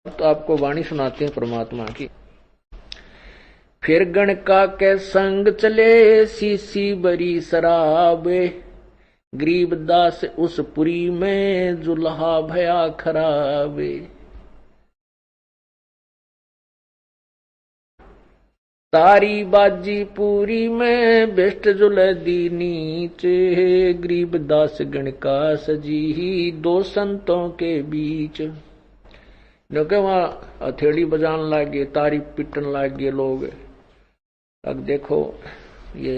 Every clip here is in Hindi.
तो आपको वाणी सुनाते हैं परमात्मा की। फिर गणका के संग चले सीसी बरी शराबे, गरीबदास उस पुरी में जुल्हा भया खराबे। तारी बाजी पूरी में बेस्ट जुलदी नीचे, गरीबदास गणका सजी दो संतों के बीच। क्योंकि वहां हथेली बजाने लग गए, तारी पिटन लग गए लोग। अब देखो ये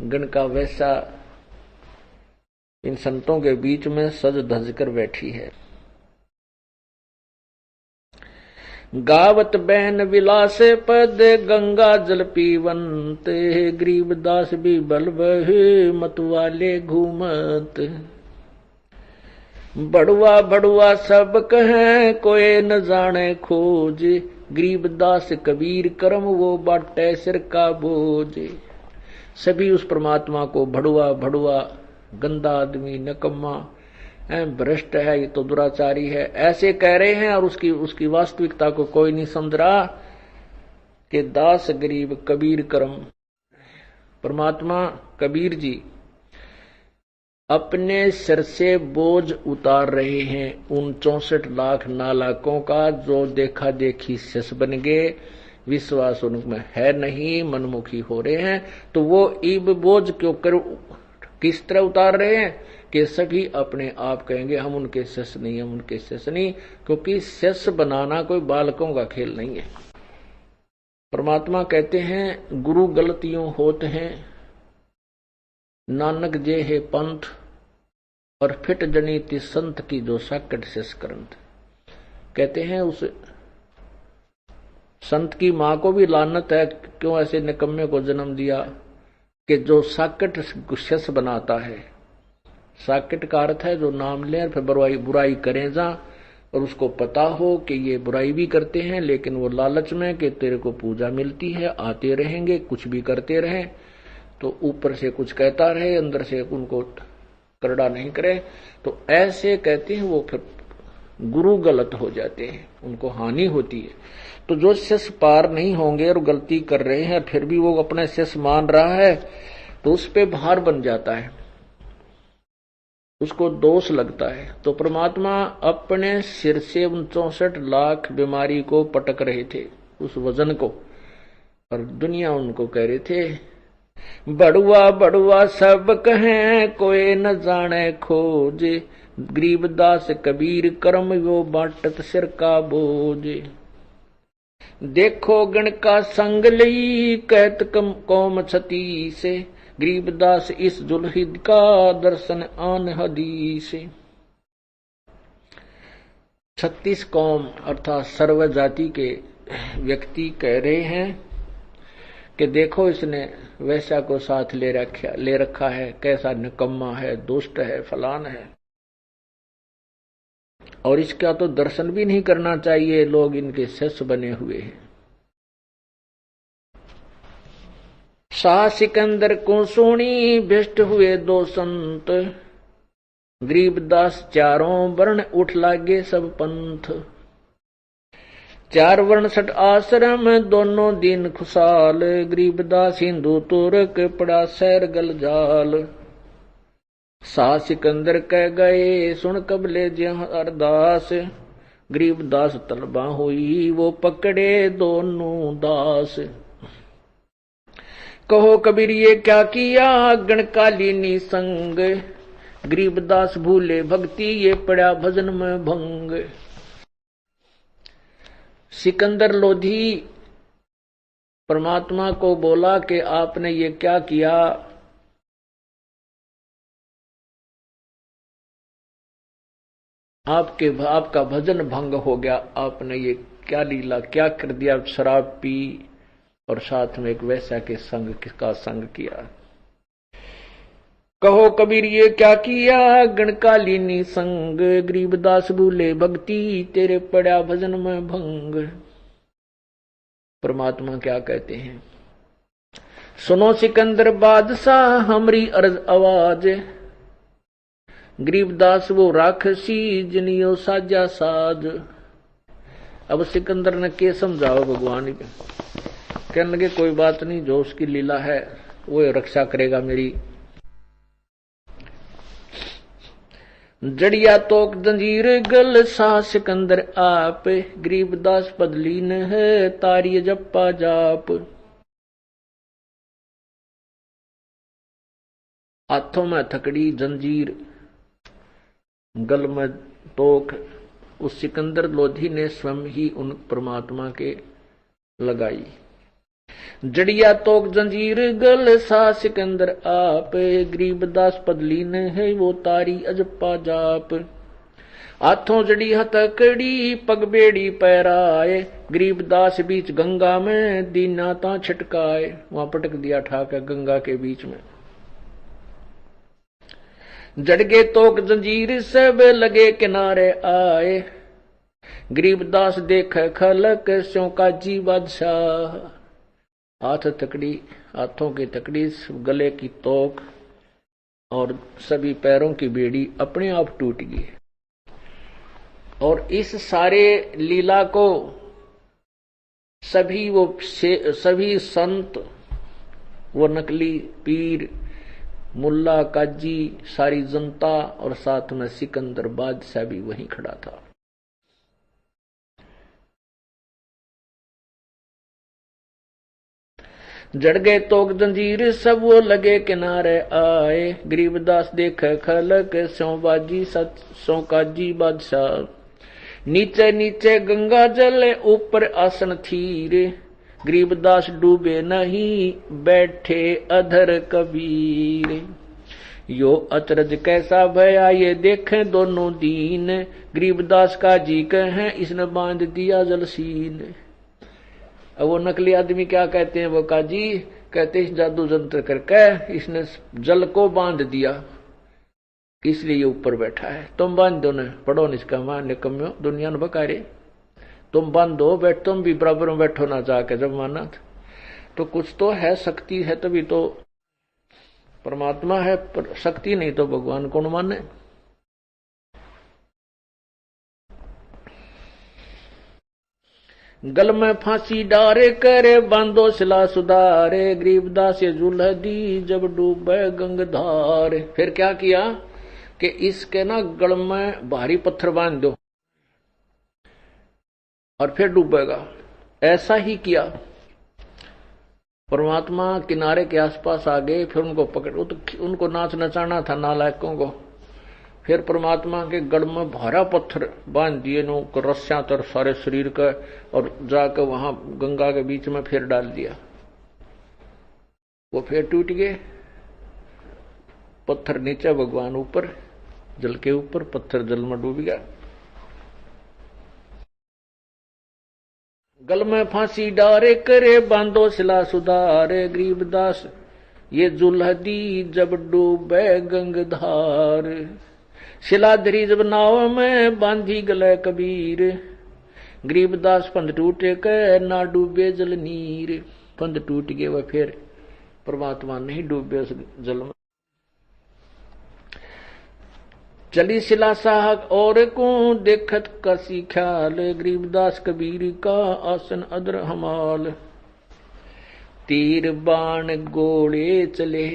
गणका वैसा इन संतों के बीच में सज धज कर बैठी है। गावत बहन विलास पद गंगा जल पीवंत, गरीबदास भी बल बहे मतवाले घूमत। बड़ुआ बड़ुआ सब कहें कोई न जाने खोज, गरीबदास कबीर करम वो बाटे सिर का बोझ। सभी उस परमात्मा को बड़ुआ बड़ुआ, गंदा आदमी, नकम्मा, भ्रष्ट है, ये तो दुराचारी है, ऐसे कह रहे हैं। और उसकी वास्तविकता को कोई नहीं समझ रहा कि दास गरीब कबीर करम। परमात्मा कबीर जी अपने सिर से बोझ उतार रहे हैं उन 64 लाख नालायकों का, जो देखा देखी शिष्य बन गए, विश्वास उनमें है नहीं, मनमुखी हो रहे हैं। तो वो इब बोझ क्यों कर किस तरह उतार रहे हैं कि सभी अपने आप कहेंगे हम उनके शिष्य नहीं, हम उनके शिष्य नहीं, क्योंकि शिष्य बनाना कोई बालकों का खेल नहीं है। परमात्मा कहते हैं गुरु गलतियों होत हैं, नानक जे है पंथ, और फिट जनीति संत की जो साकट शेष करंत। कहते हैं उस संत की मां को भी लानत है, क्यों ऐसे निकम्मे को जन्म दिया कि जो साकट शेष बनाता है। साकट का अर्थ है जो नाम ले और फिर बुराई करें जा, और उसको पता हो कि ये बुराई भी करते हैं, लेकिन वो लालच में कि तेरे को पूजा मिलती है, आते रहेंगे, कुछ भी करते रहें, तो ऊपर से कुछ कहता रहे, अंदर से उनको करड़ा नहीं करे। तो ऐसे कहते हैं वो फिर गुरु गलत हो जाते हैं, उनको हानि होती है। तो जो शिष्य पार नहीं होंगे और गलती कर रहे हैं, फिर भी वो अपने शिष्य मान रहा है, तो उस पे भार बन जाता है, उसको दोष लगता है। तो परमात्मा अपने सिर से उन 64 लाख बीमारी को पटक रहे थे, उस वजन को, और दुनिया उनको कह रहे थे बड़ुआ बड़ुआ सब कहें कोई न जाने खोज, गरीबदास कबीर करम वो बाटत सिर का बोझ। देखो गण का संग लई कहत कौम छती से, गरीबदास इस जुल्हिद का दर्शन आन हदीस। 36 कौम अर्थात सर्व जाति के व्यक्ति कह रहे हैं कि देखो इसने वैश्या को साथ ले रखा है, कैसा निकम्मा है, दुष्ट है, फलान है, और इसका तो दर्शन भी नहीं करना चाहिए, लोग इनके शिष्य बने हुए हैं। शाह सिकंदर को सुनी भ्रष्ट हुए दो संत, गरीबदास चारों वर्ण उठ लागे सब पंथ। 4 वर्ण 6 आश्रम दोनों दिन खुशाल, गरीबदास हिंदू तुर्क पड़ा सैर गल जाल। शाह सिकंदर कह गए सुन कबले जहाँ अरदास, गरीबदास तलबा हुई वो पकड़े दोनों दास। कहो कबीर ये क्या किया गणकालीनी संग, गरीबदास भूले भक्ति ये पड़ा भजन में भंग। सिकंदर लोधी परमात्मा को बोला कि आपने ये क्या किया, आपका भजन भंग हो गया, आपने ये क्या लीला क्या कर दिया, शराब पी और साथ में एक वैसा के संग का संग किया। कहो कबीर ये क्या किया गणकालीनी संग, गरीबदास भूले भक्ति तेरे पड़ा भजन में भंग। परमात्मा क्या कहते हैं, सुनो सिकंदर बादशाह हमरी अर्ज आवाज, गरीबदास वो राक्षसी जिनियो साजा साज। अब सिकंदर ने के समझाओ भगवान के, कहने लगे कोई बात नहीं, जो उसकी लीला है वो रक्षा करेगा मेरी। जड़िया तोक जंजीर गल सा सिकंदर आप, गरीबदास बदलीन है तारी जप्पा जाप। हाथों में थकड़ी जंजीर, गल में तोक, उस सिकंदर लोधी ने स्वयं ही उन परमात्मा के लगाई। जड़िया तोक जंजीर गल सा सिकंदर आप, गरीबदास पदलीन है वो तारी अजप्पा जाप। हाथों जड़ी हथकड़ी पग बेड़ी पैराए, गरीबदास बीच गंगा में दीना ता छिटकाए। वहां पटक दिया ठाकर गंगा के बीच में। जड़गे तोक जंजीर सब लगे किनारे आए, गरीबदास देख खलक स्यों का जी बादशाह। हाथ तकड़ी, हाथों की तकड़ी, गले की तोक और सभी पैरों की बेड़ी अपने आप टूट गई। और इस सारे लीला को सभी संत, वो नकली पीर, मुल्ला काजी, सारी जनता और साथ में सिकंदर बादशाह भी वहीं खड़ा था। जड़ गए तोक जंजीर सब वो लगे किनारे आए, गरीबदास देख खलक स्यों बाजी स्यों काजी बादशाह। नीचे नीचे गंगा जल ऊपर आसन थीर, गरीबदास डूबे नहीं बैठे अधर कबीर। यो अचरज कैसा भया ये देखें दोनों दीन, गरीबदास का जी कहें इसने बांध दिया जलसीन। अब वो नकली आदमी क्या कहते हैं, वो काजी कहते इस जादू जंत्र करके इसने जल को बांध दिया, इसलिए ऊपर बैठा है। तुम बांध दो न, पढ़ो निष्का मान निकम्यो दुनिया न बकारे, तुम बांधो बैठ, तुम भी बराबर में बैठो ना जाके जब माना। तो कुछ तो है, शक्ति है तभी तो परमात्मा है, पर शक्ति नहीं तो भगवान कौन माने। गल में फांसी डारे करे बांधो सिला सुधारे, गरीबदास ये जुल्ह दी जब डूबे गंगधार। फिर क्या किया कि इसके ना गल में भारी पत्थर बांध दो और फिर डूबेगा। ऐसा ही किया। परमात्मा किनारे के आसपास आ गए, फिर उनको पकड़, उनको नाच नचाना था नालायकों को। फिर परमात्मा के गढ़ में भारा पत्थर बांध दिए नो रस्सियां तर सारे शरीर का, और जाकर वहां गंगा के बीच में फिर डाल दिया। वो फिर टूट गए। पत्थर नीचे, भगवान ऊपर, जल के ऊपर, पत्थर जल में डूब गया। गल में फांसी डारे करे बांधो सिला सुधारे, गरीबदास ये जुल्ह दी जब डूबे गंगधार। शिलाधरी जब नाव में बांधी गले कबीर, गरीबदास पंध टूटे के ना डूबे जल नीर। पंध टूट गए वह, फिर परमात्मा नहीं डूबे उस जल में। चली शिला साहक और को देखत कसी ख्याल, गरीबदास कबीर का आसन अदर हमाल। तीर बाण गोले चले,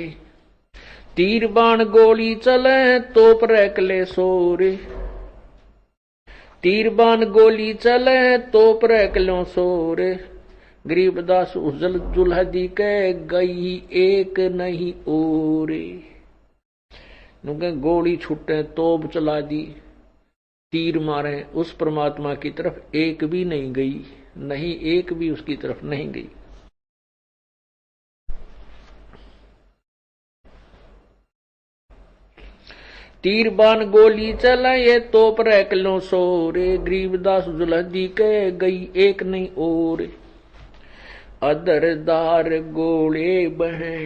तीर बाण गोली चले तोप रैकले सोरे, तीर बाण गोली चले तोप रैकलो सोरे। गरीबदास उजल जुल्ह दी के गई एक नहीं ओरे। गोली छूटे, तोप चला दी, तीर मारे, उस परमात्मा की तरफ एक भी नहीं गई, नहीं एक भी उसकी तरफ नहीं गई। तीर बाण गोली चला ये तोप रैकलो सोरे, गरीबदास जुल्ह दी के गई एक नहीं और। अदरदार गोले बहे,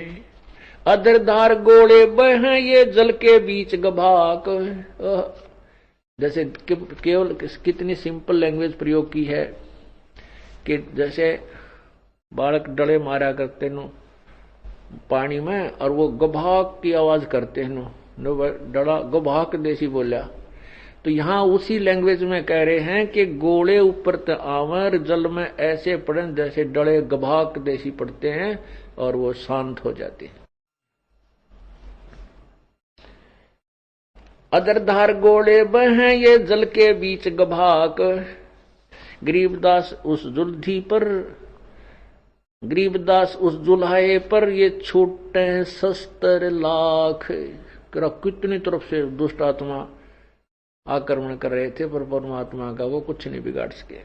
अदरदार गोले बहे ये जल के बीच गभाक। जैसे केवल कितनी सिंपल लैंग्वेज प्रयोग की है कि जैसे बालक डले मारा करते नो पानी में, और वो गभाक की आवाज करते हैं नो डड़ा गभाक देसी बोला, तो यहां उसी लैंग्वेज में कह रहे हैं कि गोले ऊपर त आवर जल में ऐसे पड़े जैसे डले गभाक देसी पड़ते हैं और वो शांत हो जाते हैं। अदरधार गोले बहें ये जल के बीच गभाक, गरीबदास उस जुल्धी पर, गरीबदास उस जुल्हाए पर ये छूटे शस्त्र लाख। कितनी तरफ से दुष्ट आत्मा आक्रमण कर रहे थे, पर परमात्मा का वो कुछ नहीं बिगाड़ सके।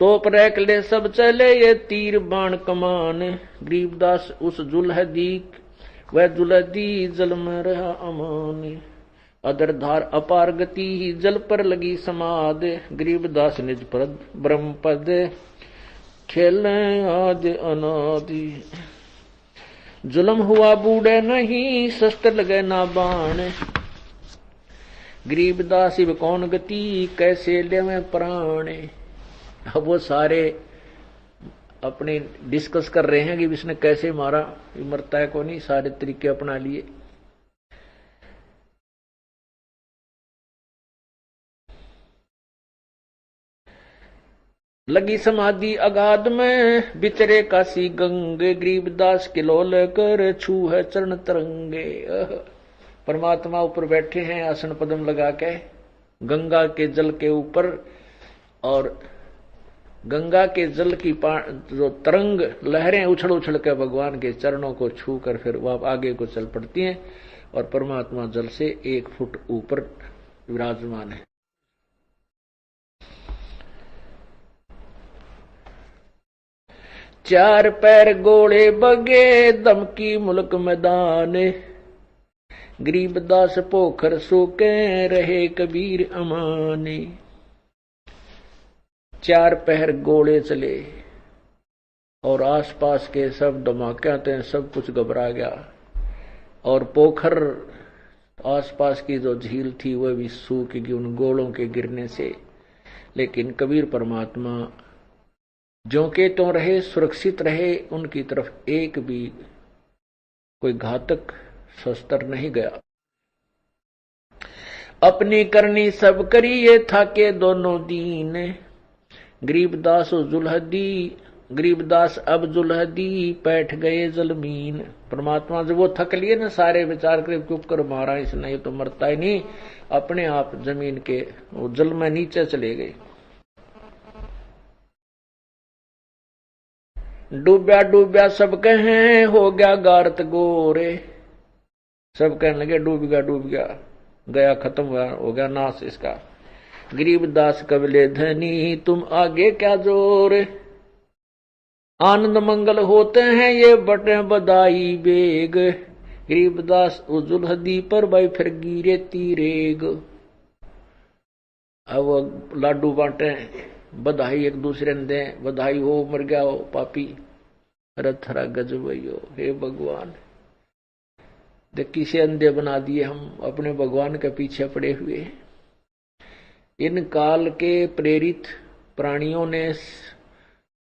तोप रैक ले सब चले ये तीर बाण कमान, गरीबदास उस जुल्हदी वह जुल्हदी जल में रहा अमान। अदरधार अपार गति ही जल पर लगी समाद, गरीबदास निज पद ब्रह्म पद खेले आदि अनादि। जुल्म हुआ बूढ़े नहीं शस्त्र लगे ना बाण, गरीबदास इब कौन गति कैसे ले में प्राण। अब वो सारे अपने डिस्कस कर रहे हैं कि इसने कैसे मारा, ये मरता है को नहीं, सारे तरीके अपना लिए। लगी समाधि अगाध में बिचरे काशी गंगे, गरीबदास किलोल कर छू है चरण तरंगे। परमात्मा ऊपर बैठे हैं आसन पद्म लगा के गंगा के जल के ऊपर, और गंगा के जल की जो तरंग लहरें उछल उछल के भगवान के चरणों को छू कर फिर वह आगे को चल पड़ती हैं, और परमात्मा जल से 1 फुट ऊपर विराजमान है। चार पैर गोले बगे दमकी मुल्क मैदान, गरीबदास पोखर सूके रहे कबीर अमाने। चार पहर गोले चले और आसपास के सब धमाके सब कुछ घबरा गया, और पोखर आसपास की जो झील थी वह भी सूख गई उन गोलों के गिरने से। लेकिन कबीर परमात्मा जो के तो रहे, सुरक्षित रहे, उनकी तरफ एक भी कोई घातक शस्त्र नहीं गया। अपनी करनी सब करी ये था के दोनों दीन, गरीबदास जुल्हदी, गरीबदास अब जुल्हदी बैठ गए जलमीन। परमात्मा जब वो थक लिए ना, सारे विचार कर चुप कर मारा इसने, ये तो मरता ही नहीं, अपने आप जमीन के वो जल में नीचे चले गए। डूब्या डूब्या सब कहें हो गया गारत गोरे, सब कहने लगे डूब गया गया खत्म हुआ, हो गया नाश इसका। गरीबदास कबले धनी तुम आगे क्या जोर, आनंद मंगल होते हैं ये बटे बदाई बेग, गरीबदास जुल्हदी पर भाई फिर गिरे तीरेग। अब लाडू बांटे, बधाई एक दूसरे ने दें, बधाई हो मर गया हो पापी, रथरा गजबइयो। हे भगवान, देखी से अंधे बना दिए हम, अपने भगवान के पीछे पड़े हुए। इन काल के प्रेरित प्राणियों ने,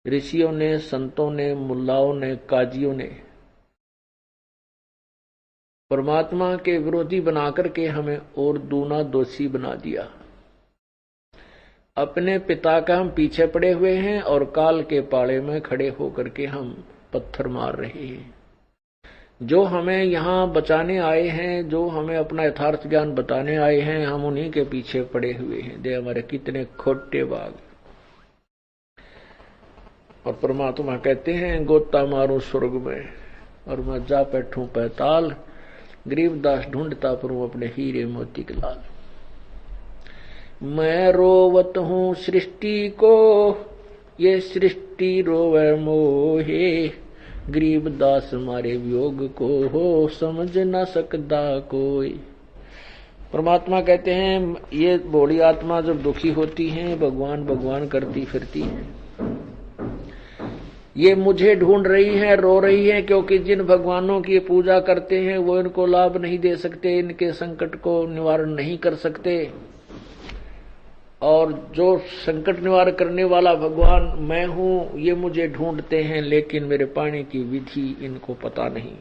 ऋषियों ने, संतों ने, मुल्लाओं ने, काजियों ने परमात्मा के विरोधी बनाकर के हमें और दूना दोषी बना दिया। अपने पिता का हम पीछे पड़े हुए हैं और काल के पाले में खड़े होकर के हम पत्थर मार रहे हैं। जो हमें यहाँ बचाने आए हैं, जो हमें अपना यथार्थ ज्ञान बताने आए हैं, हम उन्हीं के पीछे पड़े हुए हैं। दे हमारे कितने खोटे बाग। और परमात्मा कहते हैं गोता मारूं स्वर्ग में और मैं जा बैठूं पैताल, गरीबदास ढूंढता फिरूं अपने हीरे मोती के लाल। मैं रोवत हूं सृष्टि को ये सृष्टि रोवे मोहे, गरीबदास मारे वियोग को हो समझ न सकता कोई। परमात्मा कहते हैं ये भोली आत्मा जब दुखी होती है, भगवान भगवान करती फिरती है, ये मुझे ढूंढ रही है, रो रही है, क्योंकि जिन भगवानों की पूजा करते हैं वो इनको लाभ नहीं दे सकते, इनके संकट को निवारण नहीं कर सकते। और जो संकट निवारण करने वाला भगवान मैं हूं, ये मुझे ढूंढते हैं, लेकिन मेरे पाने की विधि इनको पता नहीं।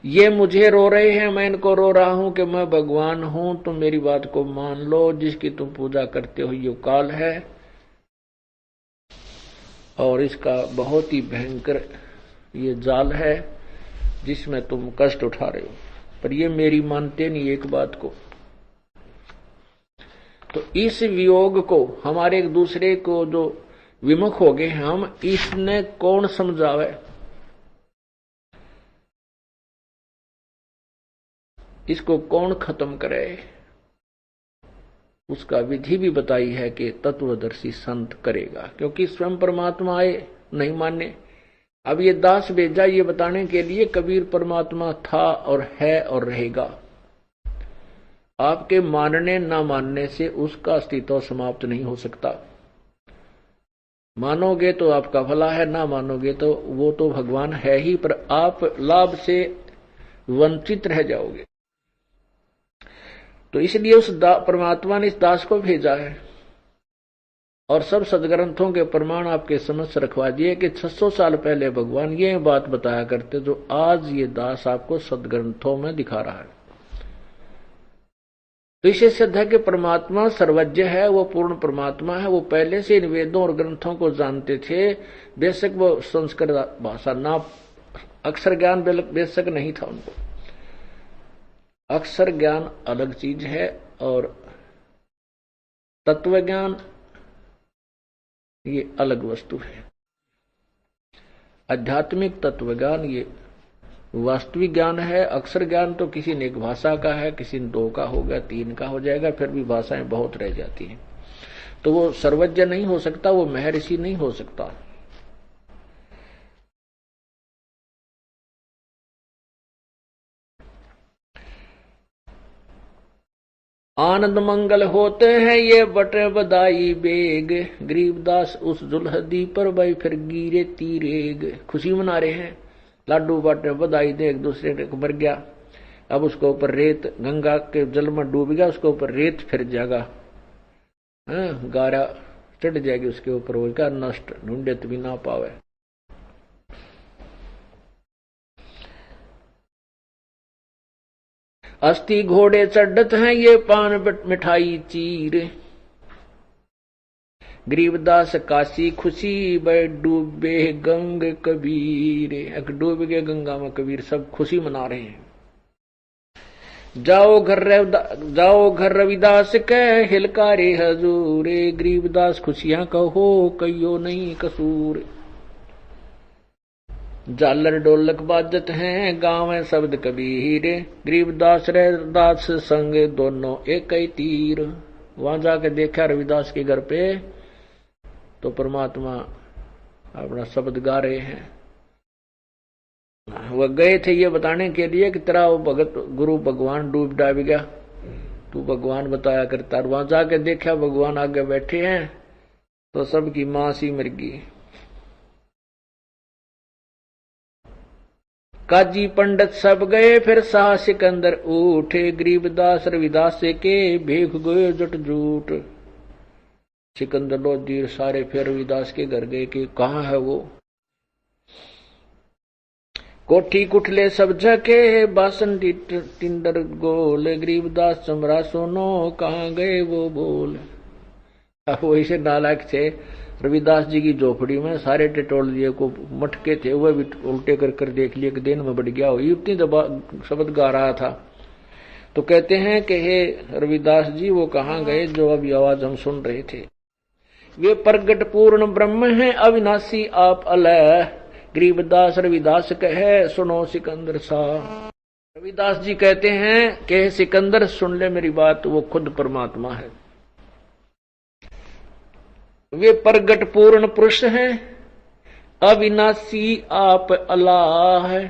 ये मुझे रो रहे हैं, मैं इनको रो रहा हूं कि मैं भगवान हूं, तुम मेरी बात को मान लो, जिसकी तुम पूजा करते हो ये काल है और इसका बहुत ही भयंकर ये जाल है जिसमें तुम कष्ट उठा रहे हो। पर ये मेरी मानते नहीं एक बात को। तो इस वियोग को हमारे एक दूसरे को जो विमुख हो गए हम, इसने कौन समझावे, इसको कौन खत्म करे, उसका विधि भी बताई है कि तत्वदर्शी संत करेगा, क्योंकि स्वयं परमात्मा आए नहीं माने। अब ये दास भेजा ये बताने के लिए कबीर परमात्मा था और है और रहेगा। आपके मानने ना मानने से उसका अस्तित्व समाप्त नहीं हो सकता। मानोगे तो आपका भला है, ना मानोगे तो वो तो भगवान है ही, पर आप लाभ से वंचित रह जाओगे। तो इसलिए उस परमात्मा ने इस दास को भेजा है और सब सदग्रंथों के प्रमाण आपके समक्ष रखवा दिए कि 600 साल पहले भगवान ये बात बताया करते जो आज ये दास आपको सदग्रंथों में दिखा रहा है। तो इसे सिद्ध है कि परमात्मा सर्वज्ञ है, वो पूर्ण परमात्मा है। वो पहले से इन वेदों और ग्रंथों को जानते थे, बेशक वो संस्कृत भाषा ना, अक्षर ज्ञान बेशक नहीं था उनको। अक्षर ज्ञान अलग चीज है और तत्व ज्ञान ये अलग वस्तु है। आध्यात्मिक तत्व ज्ञान ये वास्तविक ज्ञान है। अक्षर ज्ञान तो किसी ने एक भाषा का है, किसी ने 2 का हो गया, 3 का हो जाएगा, फिर भी भाषाएं बहुत रह जाती हैं। तो वो सर्वज्ञ नहीं हो सकता, वो महर्षि नहीं हो सकता। आनंद मंगल होते हैं ये बटे बदाई बेग, गरीबदास उस दुल्हदी पर भाई फिर गिरे तीरेग। खुशी मना रहे हैं, लाडू बाटे बधाई दे, एक दूसरे को मर गया। अब उसके ऊपर रेत गंगा के जल में डूब गया, उसके ऊपर रेत फिर जाएगा, गारा चढ़ जाएगी उसके ऊपर, वो क्या नष्ट ढूंढे तो भी ना पावे। अस्थि घोड़े चढ़त हैं ये पान मिठाई चीर, गरीबदास काशी खुशी बै डूबे गंग कबीर। डूब गए गंगा में कबीर, सब खुशी मना रहे हैं। जाओ घर रविदास कह हिलकारे हजूर, गरीबदास खुशियां कहो कहियो नहीं कसूर। झालर ढोलक बाजत हैं गाँव शब्द कबीर, गरीबदास रविदास संग दोनों एक ही तीर। वहां जाके देखा रविदास के घर पे तो परमात्मा अपना शब्द गा रहे हैं। वह गए थे ये बताने के लिए कि तेरा वो भगत गुरु भगवान डूब डाब गया, तू भगवान बताया करता। वहां जाके देखा भगवान आगे बैठे हैं तो सबकी मां सी मर गई। काजी पंडित सब गए फिर शाह सिकंदर उठे, गरीबदास रविदास के भेख गए जट जूट। सिकंदर लोधी सारे फिर रविदास के घर गए कि कहाँ है वो। कोठी कुठले सब झके बासन टिंडर गोल, गरीबदास चमरा सोनो कहाँ गए वो बोल। अब वो इसे नालायक थे, रविदास जी की झोपड़ी में सारे टिटोल दिए को मटके थे, वह भी उल्टे कर देख लिए कि दिन में बढ़ गया हो, इतनी दबा शब्द गा रहा था। तो कहते हैं कि हे रविदास जी वो कहाँ गए जो अभी आवाज हम सुन रहे थे। वे प्रगट पूर्ण ब्रह्म हैं अविनाशी आप अलह, गरीबदास रविदास कहे सुनो सिकंदर सा। रविदास जी कहते हैं कि सिकंदर सुन ले मेरी बात, वो खुद परमात्मा है। वे प्रगट पूर्ण पुरुष हैं अविनाशी आप अल्लाह है,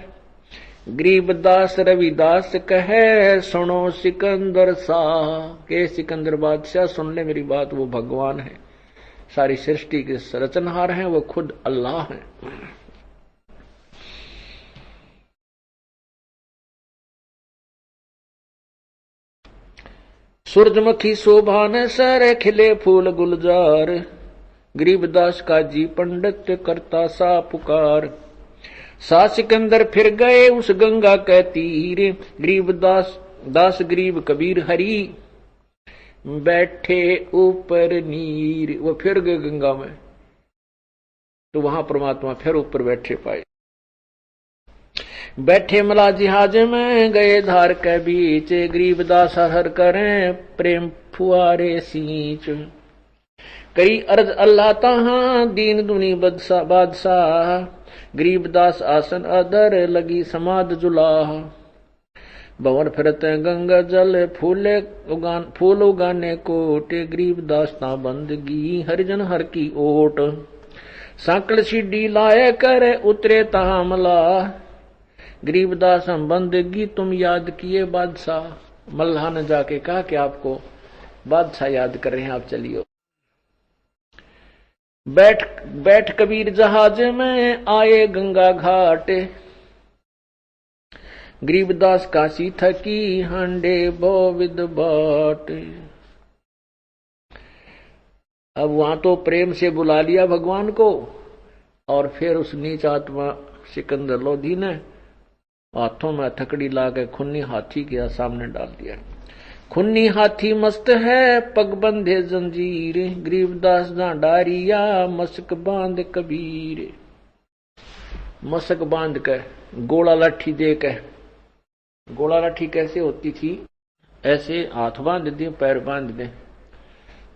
गरीबदास रविदास कहे सुनो सिकंदर शाह। के सिकंदर बादशाह सुन ले मेरी बात, वो भगवान है, सारी सृष्टि के रचनहार हैं, वो खुद अल्लाह हैं। सूरजमुखी शोभा न सर खिले फूल गुलजार, गरीबदास का जी पंडित करता सा पुकार। सा सिकंदर फिर गए उस गंगा के तीर, गरीब दास गरीब कबीर हरी बैठे ऊपर नीर। वो फिर गए गंगा में, तो वहां परमात्मा फिर ऊपर बैठे पाए। बैठे मला जहाज में गए धार के बीच, गरीब दास हर करें प्रेम फुआरे सींच। कई अर्ज अल्लाह तहां दीन दुनी बादशाह, गरीब दास आसन अदर लगी समाद जुलाह। भंवर फिरते गंगा जल फूल उगाने कोटे, गरीब दास ता बंदगी हरिजन हर की ओट। सांकल सीढ़ी लाए कर उतरे तहा मला, गरीब दास हम बंदगी तुम याद किए बादशाह। मल्लाह ने जाके कहा कि आपको बादशाह याद कर रहे हैं, आप चलिए। बैठ कबीर जहाज में आए गंगा घाट, गरीबदास काशी थकी हांडे बोविद बाट। अब वहां तो प्रेम से बुला लिया भगवान को, और फिर उस नीच आत्मा सिकंदर लोधी ने हाथों में हथकड़ी लाकर खुन्नी हाथी के सामने डाल दिया। खुन्नी हाथी मस्त है पग बंधे जंजीर, गरीबदास ना डारिया मस्क बांध कबीर। मस्क बांध के गोला लाठी दे के, गोला लाठी कैसे होती थी, ऐसे हाथ बांध दे पैर बांध दे,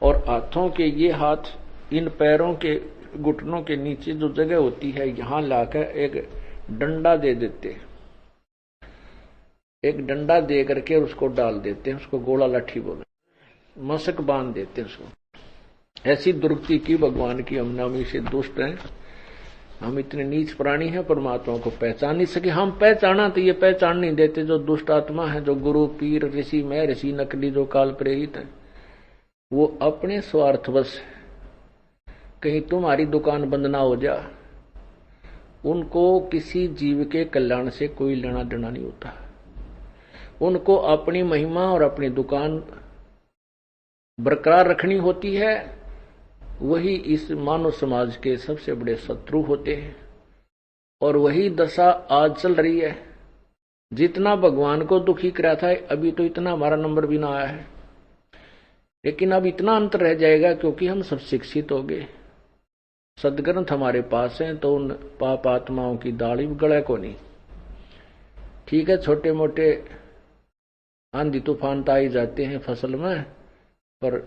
और हाथों के ये हाथ इन पैरों के घुटनों के नीचे जो जगह होती है यहां लाकर एक डंडा दे देते, एक डंडा दे करके उसको डाल देते हैं, उसको गोला लाठी बोले, मशक बांध देते हैं उसको। ऐसी दुर्गति की भगवान की, हम से दुष्ट हैं, हम इतने नीच प्राणी हैं, परमात्मा को पहचान नहीं सके। हम पहचाना तो ये पहचान नहीं देते जो दुष्ट आत्मा है, जो गुरु पीर ऋषि मैं ऋषि नकली जो काल प्रेरित है, वो अपने स्वार्थवश कहीं तुम्हारी दुकान बंद ना हो जा, उनको किसी जीव के कल्याण से कोई लेना देना नहीं होता। उनको अपनी महिमा और अपनी दुकान बरकरार रखनी होती है, वही इस मानव समाज के सबसे बड़े शत्रु होते हैं। और वही दशा आज चल रही है। जितना भगवान को दुखी करा था, अभी तो इतना हमारा नंबर भी ना आया है, लेकिन अब इतना अंतर रह जाएगा क्योंकि हम सब शिक्षित हो गए, सदग्रंथ हमारे पास हैं, तो उन पाप आत्माओं की दाढ़ी गड़े को नहीं। ठीक है, छोटे मोटे आंधी तूफान तो आ ही जाते हैं फसल में, पर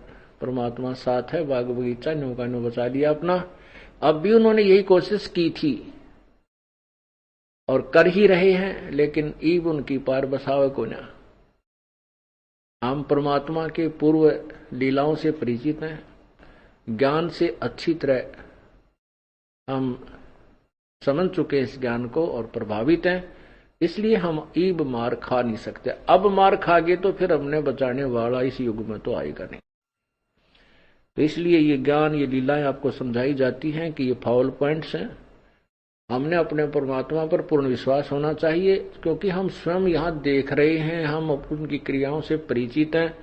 परमात्मा साथ है, बाग बगीचा नौका ने बचा लिया अपना। अब भी उन्होंने यही कोशिश की थी और कर ही रहे हैं, लेकिन ईब उनकी पार बसावे को ना। हम परमात्मा के पूर्व लीलाओं से परिचित हैं, ज्ञान से अच्छी तरह हम समझ चुके इस ज्ञान को और प्रभावित हैं, इसलिए हम ईब मार खा नहीं सकते। अब मार खा गए तो फिर हमने बचाने वाला इस युग में तो आएगा नहीं। तो इसलिए ये ज्ञान, ये लीलाएं आपको समझाई जाती हैं कि ये फाउल पॉइंट्स हैं। हमने अपने परमात्मा पर पूर्ण विश्वास होना चाहिए, क्योंकि हम स्वयं यहाँ देख रहे हैं, हम उनकी क्रियाओं से परिचित हैं।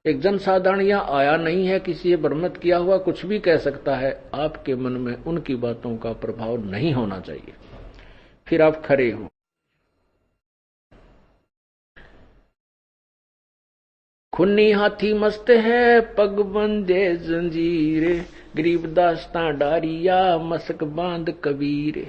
एक जनसाधारण यहाँ आया नहीं है, किसी से भ्रमित किया हुआ कुछ भी कह सकता है, आपके मन में उनकी बातों का प्रभाव नहीं होना चाहिए, फिर आप खरे हो। खुन्नी हाथी मस्त है पग बंदे जंजीर, गरीबदास ता डारिया मस्क बांध कबीर।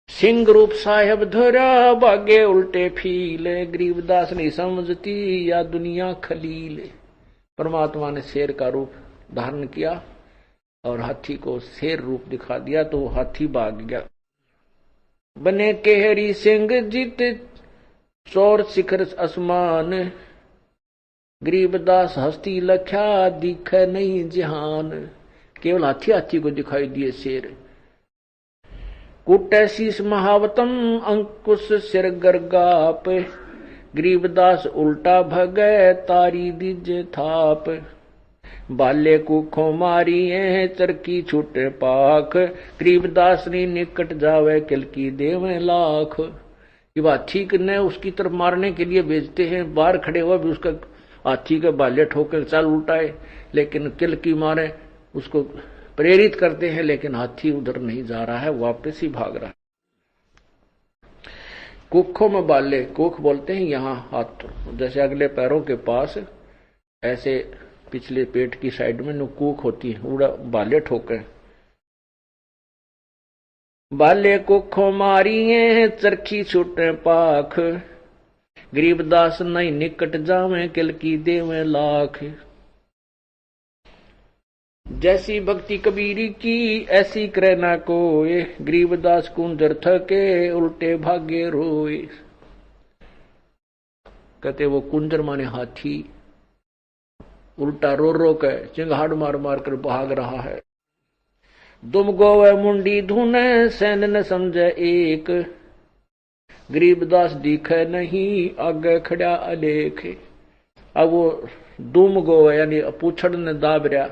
सिंह रूप साहेब धरा बागे उल्टे फील, गरीबदास नहीं समझती या दुनिया खलील। परमात्मा ने शेर का रूप धारण किया और हाथी को शेर रूप दिखा दिया, तो हाथी भाग गया। बने केहरी सिंह जीत चौर शिखर आसमान, गरीबदास हस्ती लख्या दिखे नहीं जहान। केवल हाथी हाथी को दिखाई दिए शेर। कुटे शीस महावतम अंकुश सिर गरगाप, गरीबदास उल्टा भगे तारी दीजे थाप। बाले कुखों मारी चरकी छूटे पाख, गरीबदास ने निकट जावे किल की देवे लाख। ये हाथी ने उसकी तरफ मारने के लिए भेजते हैं, बाहर खड़े हुआ भी उसका हाथी के बाले ठोकर चाल उल्टाए, लेकिन किल की मारे उसको प्रेरित करते हैं, लेकिन हाथी उधर नहीं जा रहा है, वापस ही भाग रहा है। कुखों में बाले, कुख बोलते हैं यहाँ हाथ, जैसे अगले पैरों के पास ऐसे पिछले पेट की साइड में नुकूक होती है, उड़ा बाले ठोके। बाले कुखों मारिए चरखी छूटे पाख, गरीबदास नहीं निकट जावे किल की देवे लाख। जैसी भक्ति कबीरी की ऐसी करे ना कोय, गरीबदास कुंजर थके उल्टे भागे रोए। कहते वो कुंजर माने हाथी उल्टा रो रो के चिंगाड़ मार मार कर भाग रहा है। दुम गोवे मुंडी धुने सैन न समझे एक, गरीबदास दिखे नहीं आगे खड़ा अलेख। अब वो दुम गोवे यानी पूछड़ ने दाब रहा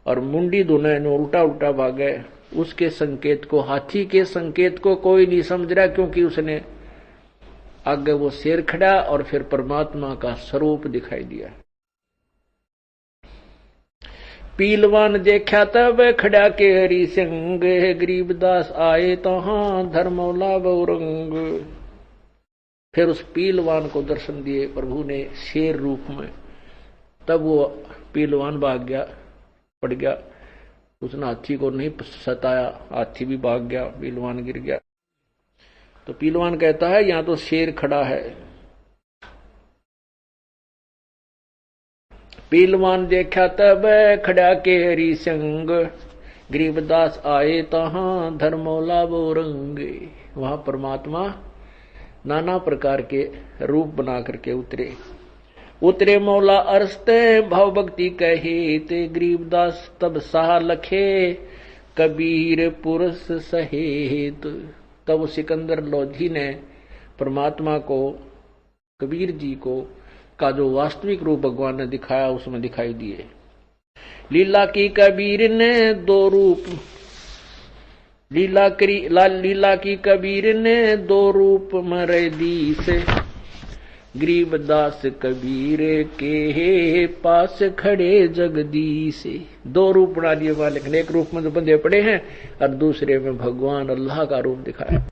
और मुंडी धुने उल्टा उल्टा भागे, उसके संकेत को, हाथी के संकेत को कोई नहीं समझ रहा, क्योंकि उसने आगे वो शेर खड़ा और फिर परमात्मा का स्वरूप दिखाई दिया। पीलवान देखा तब खड़ा के हरि संग, गरीबदास आए तहां धर्मौला बहुरंग। फिर उस पीलवान को दर्शन दिए प्रभु ने शेर रूप में, तब वो पीलवान भाग गया, पड़ गया, उसने हाथी को नहीं सताया, हाथी भी भाग गया, पीलवान गिर गया। तो पीलवान कहता है यहां तो शेर खड़ा है। पीलवान देखा तब खड़ा के हरि संग, गरीबदास आए तहां धर्मौला बोरंग। वहां परमात्मा नाना प्रकार के रूप बना करके उतरे मौला अरस्ते भाव भक्ति कहे ते, गरीबदास तब साह लखे कबीर पुरुष सहेत। तब सिकंदर लोधी ने परमात्मा को, कबीर जी को का जो वास्तविक रूप भगवान ने दिखाया उसमें दिखाई दिए। लीला की कबीर ने दो रूप, लीला की कबीर ने दो रूप मरे दी से, गरीबदास कबीर के पास खड़े जगदीश। दो रूप बना दिए मालिक ने, एक रूप में तो बंधे पड़े हैं और दूसरे में भगवान अल्लाह का रूप दिखाया।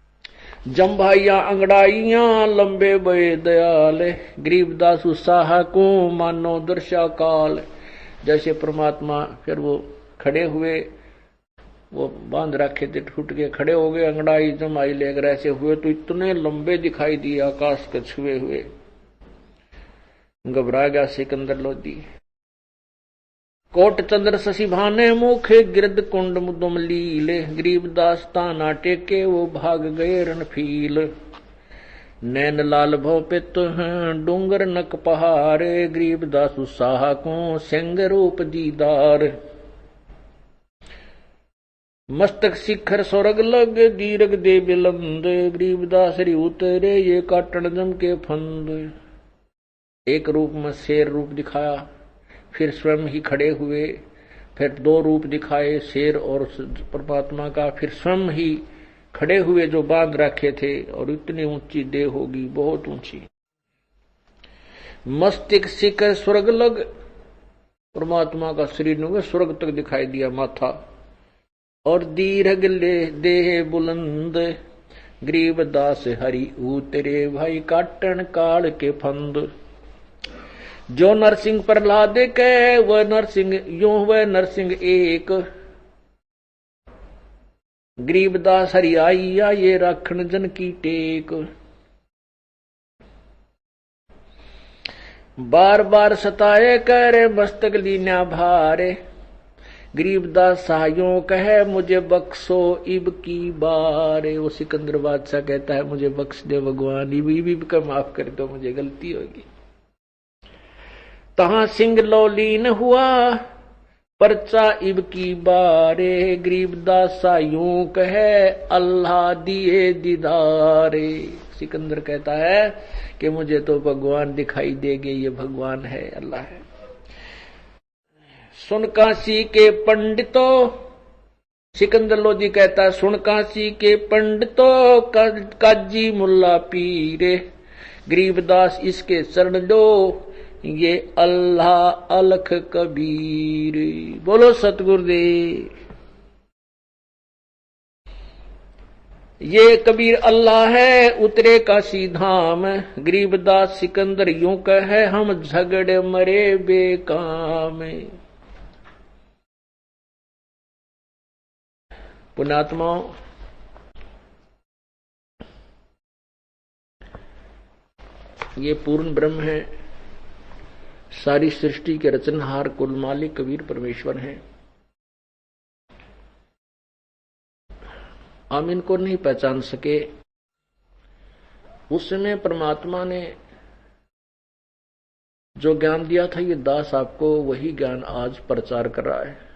जम्भाइया अंगड़ाइया लंबे बे दयाल, गरीबदास उत्साह को मानो दर्शा काल। जैसे परमात्मा फिर वो खड़े हुए, वो बांध रखे थे, टूट के खड़े हो गए, अंगड़ाई जमाई लेकर ऐसे हुए तो इतने लंबे दिखाई दिए आकाश के छुए हुए। घबरा गया सिकंदर लोधी। कोट चंद्र शशि भाने मुखे गिरद कुंड मुदम लीले, गरीबदास ताना टेके वो भाग गए रणफील। नैन लाल भव पित हैं डूंगर नक पहाड़े, गरीबदास उत्साह को सिंह रूप दीदार। मस्तक शिखर स्वर्ग लग दीर्घ दे बिलंद, गरीबदास री उतरे ये काटन जम के फंद। एक रूप में शेर रूप दिखाया, फिर स्वयं ही खड़े हुए, फिर दो रूप दिखाए शेर और परमात्मा का, फिर स्वयं ही खड़े हुए जो बांध रखे थे, और इतनी ऊंची देह होगी, बहुत ऊंची। मस्तिष्क शिखर स्वर्ग लग, परमात्मा का शरीर स्वर्ग तक दिखाई दिया माथा, और दीर्घ देह बुलंद, गरीबदास हरि उतरे भाई काटन काल के फंद। जो नरसिंह प्रहलाद के वह नरसिंह यूं वह नरसिंह एक, गरीबदास हरि आइया ये राखण जन की टेक। बार बार सताए करे मस्तक लीना भारे, गरीबदास सायों कहे मुझे बख्शो इब की बारे। वो सिकंदर बादशाह कहता है मुझे बख्श दे भगवान, इब का माफ कर दो, मुझे गलती होगी। तहां सिंह लौलीन हुआ परचा इब की बारे, गरीबदास यूं कहे अल्लाह दिए दीदारे। सिकंदर कहता है कि मुझे तो भगवान दिखाई देंगे, ये भगवान है, अल्लाह है। सुन काशी के पंडितों, सिकंदर लोधी कहता है सुन काशी के पंडितों काजी मुल्ला पीरे, गरीबदास इसके चरण लो ये अल्लाह अलख कबीर। बोलो सतगुरुदेव। ये कबीर अल्लाह है उतरे काशी धाम, गरीबदास सिकंदर यूं कहे हम झगड़े मरे बेकाम। पुण्यात्माओं, ये पूर्ण ब्रह्म है, सारी सृष्टि के रचनहार कुल मालिक कबीर परमेश्वर हैं। हम इनको नहीं पहचान सके। उस समय परमात्मा ने जो ज्ञान दिया था, ये दास आपको वही ज्ञान आज प्रचार कर रहा है।